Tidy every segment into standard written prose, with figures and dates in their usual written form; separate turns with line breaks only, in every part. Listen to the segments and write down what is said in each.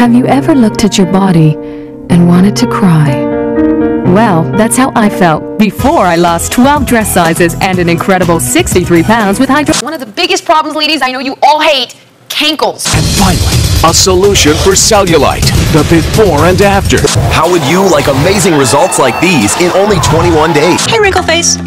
Have you ever looked at your body and wanted to cry? Well, that's how I felt before I lost 12 dress sizes and an incredible 63 pounds with hydro.
One of the biggest problems, ladies, I know you all hate, cankles.
And finally, a solution for cellulite, the before and after.
How would you like amazing results like these in only 21 days?
Hey, wrinkle face.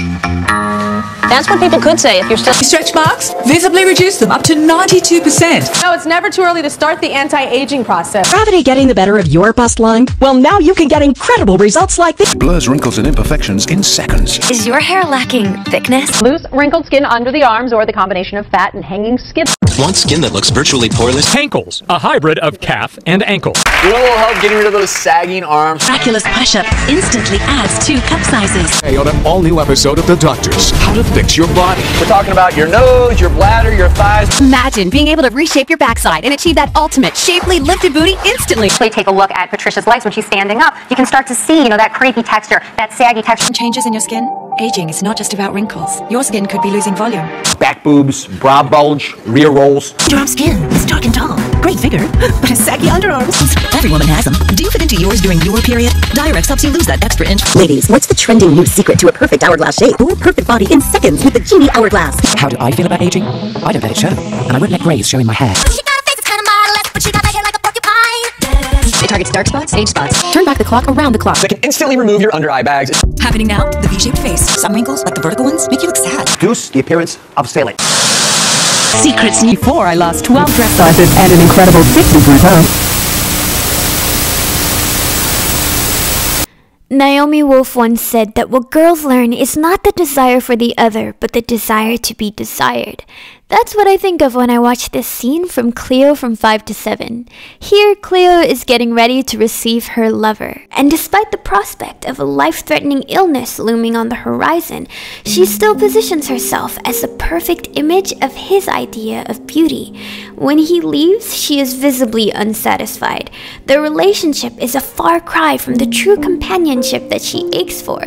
That's what people could say if you're still...
Stretch marks, visibly reduce them up to 92%.
No, it's never too early to start the anti-aging process.
Gravity getting the better of your bust line? Well, now you can get incredible results like this.
Blurs wrinkles and imperfections in seconds.
Is your hair lacking thickness?
Loose, wrinkled skin under the arms or the combination of fat and hanging skin.
Want skin that looks virtually poreless?
Cankles, a hybrid of calf and ankle.
You want a little help getting rid of those sagging arms?
Miraculous push-up instantly adds 2 cup sizes.
Hey, on an all-new episode of The Doctors, How to Fix Your Body.
We're talking about your nose, your bladder, your thighs.
Imagine being able to reshape your backside and achieve that ultimate shapely lifted booty instantly.
Take a look at Patricia's legs when she's standing up. You can start to see, that crepey texture, that saggy texture.
Changes in your skin? Aging is not just about wrinkles. Your skin could be losing volume.
Back boobs, brow bulge, rear rolls.
Drop skin is dark and tall. Great figure, but has saggy underarms. Every woman has them. Do you fit into yours during your period? Diurex helps you lose that extra inch.
Ladies, what's the trending new secret to a perfect hourglass shape? Or perfect body in seconds with the Gigi Hourglass?
How do I feel about aging? I don't let it show, and I won't let grays show in my hair.
She got a face that's kind of modest, but she got that hair like a porcupine.
It targets dark spots, age spots.
Turn back the clock around the clock.
That can instantly remove your under eye bags.
Happening now, the V-shaped face. Some wrinkles, like the vertical ones, make you look sad.
Reduce the appearance of saline.
Secrets before I lost 12 dress sizes and an incredible 63 pounds.
Naomi Wolf once said that what girls learn is not the desire for the other, but the desire to be desired. That's what I think of when I watch this scene from Cleo from 5 to 7. Here, Cleo is getting ready to receive her lover, and despite the prospect of a life-threatening illness looming on the horizon, she still positions herself as the perfect image of his idea of beauty. When he leaves, she is visibly unsatisfied. Their relationship is a far cry from the true companionship that she aches for.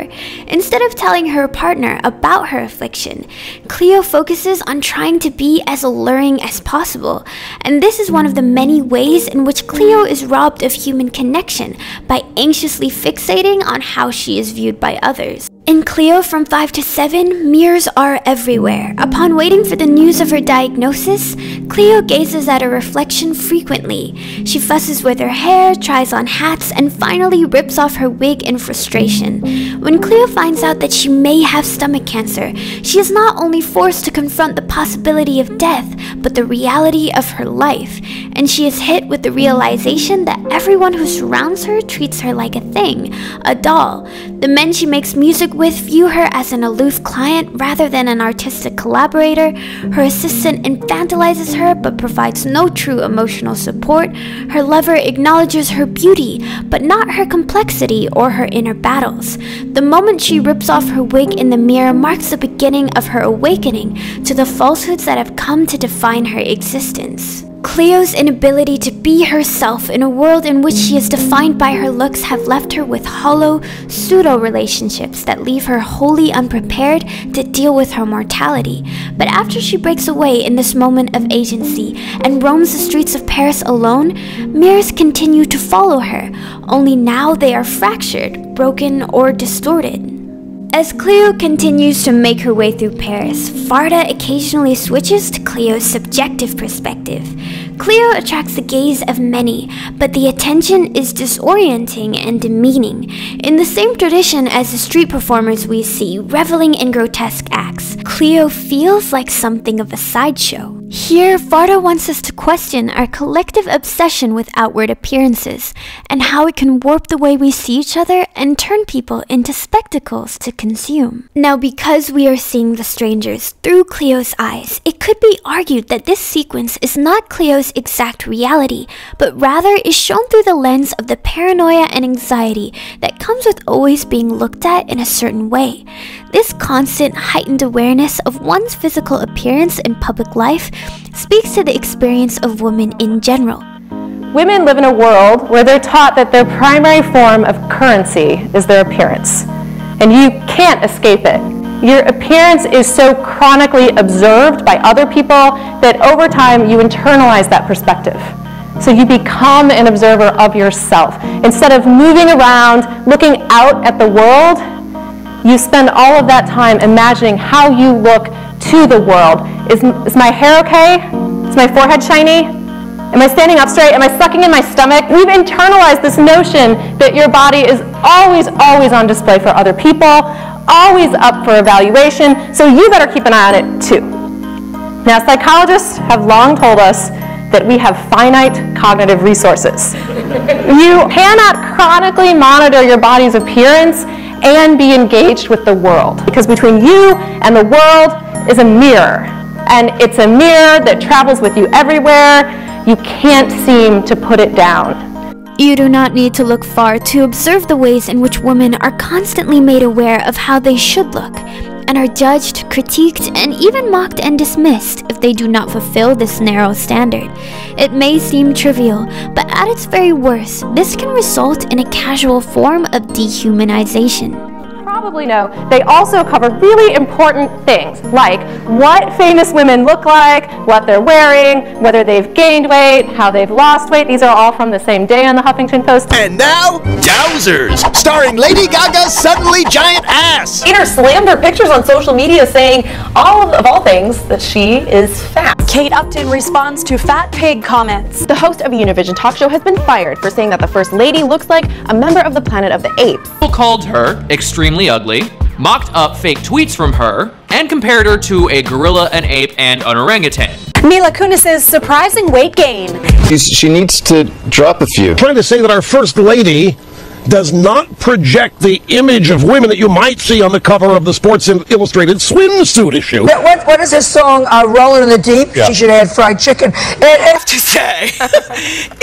Instead of telling her partner about her affliction, Cleo focuses on trying to be as alluring as possible, and this is one of the many ways in which Cleo is robbed of human connection by anxiously fixating on how she is viewed by others. In Cleo from 5 to 7, mirrors are everywhere. Upon waiting for the news of her diagnosis, Cleo gazes at her reflection frequently. She fusses with her hair, tries on hats, and finally rips off her wig in frustration. When Cleo finds out that she may have stomach cancer, she is not only forced to confront the possibility of death, but the reality of her life. And she is hit with the realization that everyone who surrounds her treats her like a thing, a doll. The men she makes music with view her as an aloof client rather than an artistic collaborator. Her assistant infantilizes her but provides no true emotional support. Her lover acknowledges her beauty but not her complexity or her inner battles. The moment she rips off her wig in the mirror marks the beginning of her awakening to the falsehoods that have come to define her existence. Cleo's inability to be herself in a world in which she is defined by her looks have left her with hollow, pseudo-relationships that leave her wholly unprepared to deal with her mortality. But after she breaks away in this moment of agency and roams the streets of Paris alone, mirrors continue to follow her, only now they are fractured, broken, or distorted. As Cleo continues to make her way through Paris, Varda occasionally switches to Cleo's subjective perspective. Cleo attracts the gaze of many, but the attention is disorienting and demeaning. In the same tradition as the street performers we see reveling in grotesque acts, Cleo feels like something of a sideshow. Here, Varda wants us to question our collective obsession with outward appearances, and how it can warp the way we see each other and turn people into spectacles to consume. Now, because we are seeing the strangers through Cleo's eyes, it could be argued that this sequence is not Cleo's exact reality, but rather is shown through the lens of the paranoia and anxiety that comes with always being looked at in a certain way. This constant heightened awareness of one's physical appearance in public life speaks to the experience of women in general.
Women live in a world where they're taught that their primary form of currency is their appearance, and you can't escape it. Your appearance is so chronically observed by other people that over time you internalize that perspective. So you become an observer of yourself. Instead of moving around, looking out at the world, you spend all of that time imagining how you look to the world. Is my hair okay? Is my forehead shiny? Am I standing up straight? Am I sucking in my stomach? We've internalized this notion that your body is always, always on display for other people, always up for evaluation, so you better keep an eye on it too. Now, psychologists have long told us that we have finite cognitive resources. You cannot chronically monitor your body's appearance and be engaged with the world, because between you and the world is a mirror, and it's a mirror that travels with you everywhere. You can't seem to put it down.
You do not need to look far to observe the ways in which women are constantly made aware of how they should look, and are judged, critiqued, and even mocked and dismissed if they do not fulfill this narrow standard. It may seem trivial, but at its very worst, this can result in a casual form of dehumanization.
Probably know, they also cover really important things, like what famous women look like, what they're wearing, whether they've gained weight, how they've lost weight. These are all from the same day on the Huffington Post.
And now, Dowsers, starring Lady Gaga's suddenly giant ass.
Peter slammed her pictures on social media saying, of all things, that she is fat.
Kate Upton responds to fat pig comments.
The host of a Univision talk show has been fired for saying that the First Lady looks like a member of the Planet of the Apes.
People called her extremely ugly, mocked up fake tweets from her, and compared her to a gorilla, an ape, and an orangutan.
Mila Kunis's surprising weight gain.
She needs to drop a few.
Trying to say that our First Lady does not project the image of women that you might see on the cover of the Sports Illustrated swimsuit issue.
What is this song, Rolling in the Deep? Yeah. She should add fried chicken.
I have to say,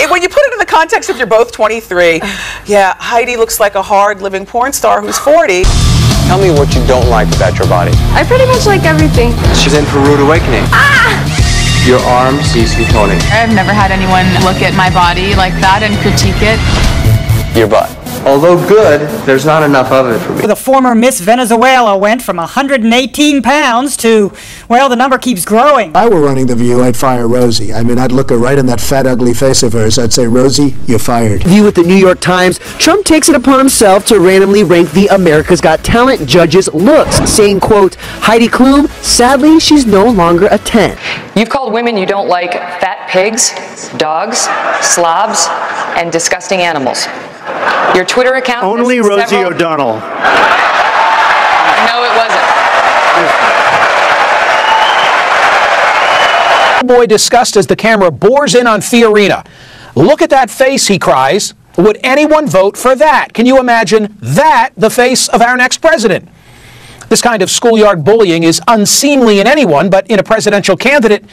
when you put it in the context of you're both 23, yeah, Heidi looks like a hard-living porn star who's 40.
Tell me what you don't like about your body.
I pretty much like everything.
She's in for rude awakening. Your arms, easy toning.
I've never had anyone look at my body like that and critique it.
Your butt. Although good, there's not enough of it for me.
The former Miss Venezuela went from 118 pounds to, well, the number keeps growing.
If I were running The View, I'd fire Rosie. I mean, I'd look her right in that fat, ugly face of hers. I'd say, Rosie, you're fired.
View with the New York Times, Trump takes it upon himself to randomly rank the America's Got Talent judges' looks, saying, quote, Heidi Klum, sadly, she's no longer a 10.
You've called women you don't like fat pigs, dogs, slobs, and disgusting animals. Your Twitter account...
Only Rosie O'Donnell.
No, it wasn't.
Boy discussed as the camera bores in on Fiorina. Look at that face, he cries. Would anyone vote for that? Can you imagine that the face of our next president? This kind of schoolyard bullying is unseemly in anyone, but in a presidential candidate,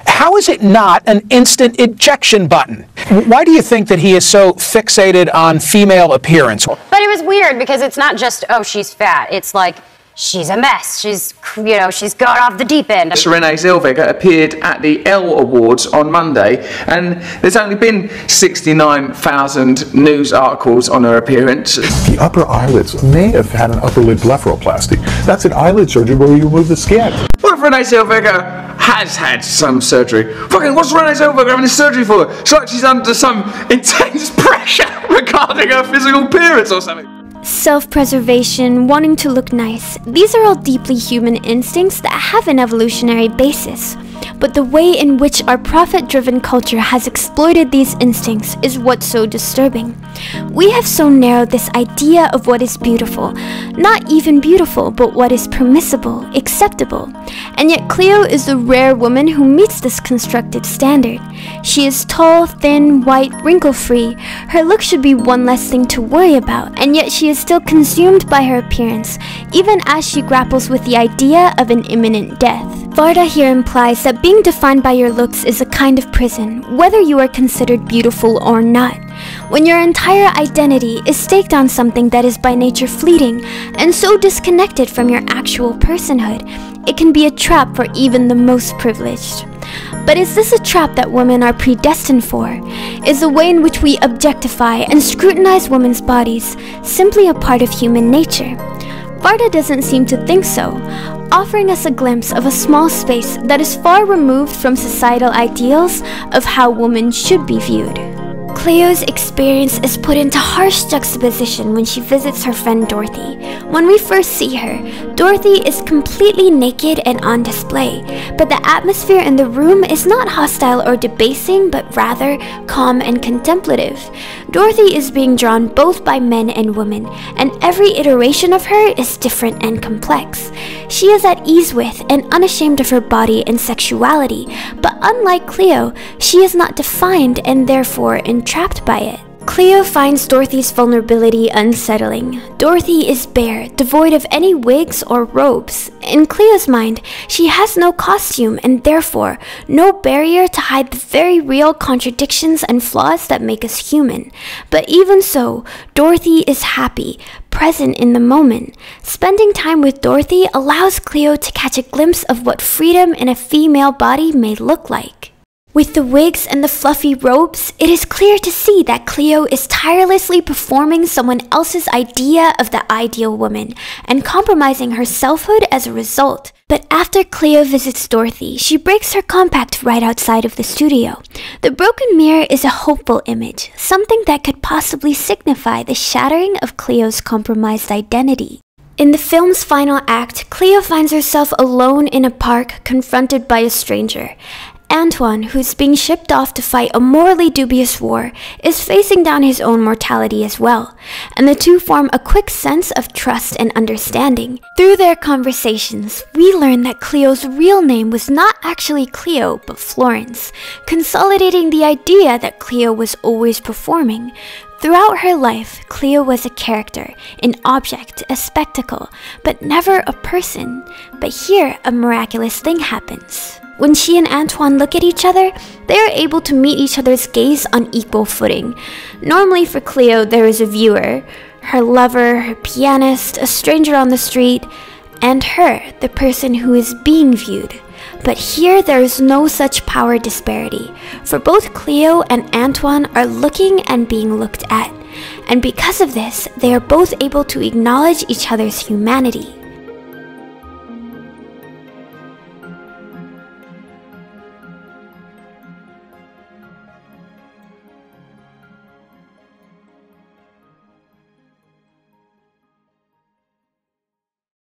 how is it not an instant ejection button? Why do you think that he is so fixated on female appearance?
But it was weird because it's not just, oh, she's fat. It's like, she's a mess. She's gone off the deep end.
Renee Zellweger appeared at the Elle Awards on Monday, and there's only been 69,000 news articles on her appearance.
The upper eyelids may have had an upper lid blepharoplasty. That's an eyelid surgery where you remove the skin.
What if Renee Zellweger has had some surgery? Fucking, what's Renee Zellweger having this surgery for? It's like she's under some intense pressure regarding her physical appearance or something.
Self-preservation, wanting to look nice, these are all deeply human instincts that have an evolutionary basis. But the way in which our profit-driven culture has exploited these instincts is what's so disturbing. We have so narrowed this idea of what is beautiful, not even beautiful, but what is permissible, acceptable. And yet Cleo is the rare woman who meets this constructed standard. She is tall, thin, white, wrinkle-free. Her look should be one less thing to worry about, and yet she is still consumed by her appearance, even as she grapples with the idea of an imminent death. Varda here implies that being defined by your looks is a kind of prison, whether you are considered beautiful or not. When your entire identity is staked on something that is by nature fleeting and so disconnected from your actual personhood, it can be a trap for even the most privileged. But is this a trap that women are predestined for? Is the way in which we objectify and scrutinize women's bodies simply a part of human nature? Varda doesn't seem to think so. offering us a glimpse of a small space that is far removed from societal ideals of how women should be viewed. Cleo's experience is put into harsh juxtaposition when she visits her friend Dorothy. When we first see her, Dorothy is completely naked and on display, but the atmosphere in the room is not hostile or debasing, but rather calm and contemplative. Dorothy is being drawn both by men and women, and every iteration of her is different and complex. She is at ease with and unashamed of her body and sexuality, but unlike Cleo, she is not defined and therefore entrapped by it. Cleo finds Dorothy's vulnerability unsettling. Dorothy is bare, devoid of any wigs or robes. In Cleo's mind, she has no costume and therefore no barrier to hide the very real contradictions and flaws that make us human. But even so, Dorothy is happy, present in the moment. Spending time with Dorothy allows Cleo to catch a glimpse of what freedom in a female body may look like. With the wigs and the fluffy robes, it is clear to see that Cleo is tirelessly performing someone else's idea of the ideal woman and compromising her selfhood as a result. But after Cleo visits Dorothy, she breaks her compact right outside of the studio. The broken mirror is a hopeful image, something that could possibly signify the shattering of Cleo's compromised identity. In the film's final act, Cleo finds herself alone in a park, confronted by a stranger. Antoine, who's being shipped off to fight a morally dubious war, is facing down his own mortality as well, and the two form a quick sense of trust and understanding. Through their conversations, we learn that Cleo's real name was not actually Cleo, but Florence, consolidating the idea that Cleo was always performing. Throughout her life, Cleo was a character, an object, a spectacle, but never a person. But here, a miraculous thing happens. When she and Antoine look at each other, they are able to meet each other's gaze on equal footing. Normally for Cleo, there is a viewer, her lover, her pianist, a stranger on the street, and her, the person who is being viewed. But here there is no such power disparity, for both Cleo and Antoine are looking and being looked at. And because of this, they are both able to acknowledge each other's humanity.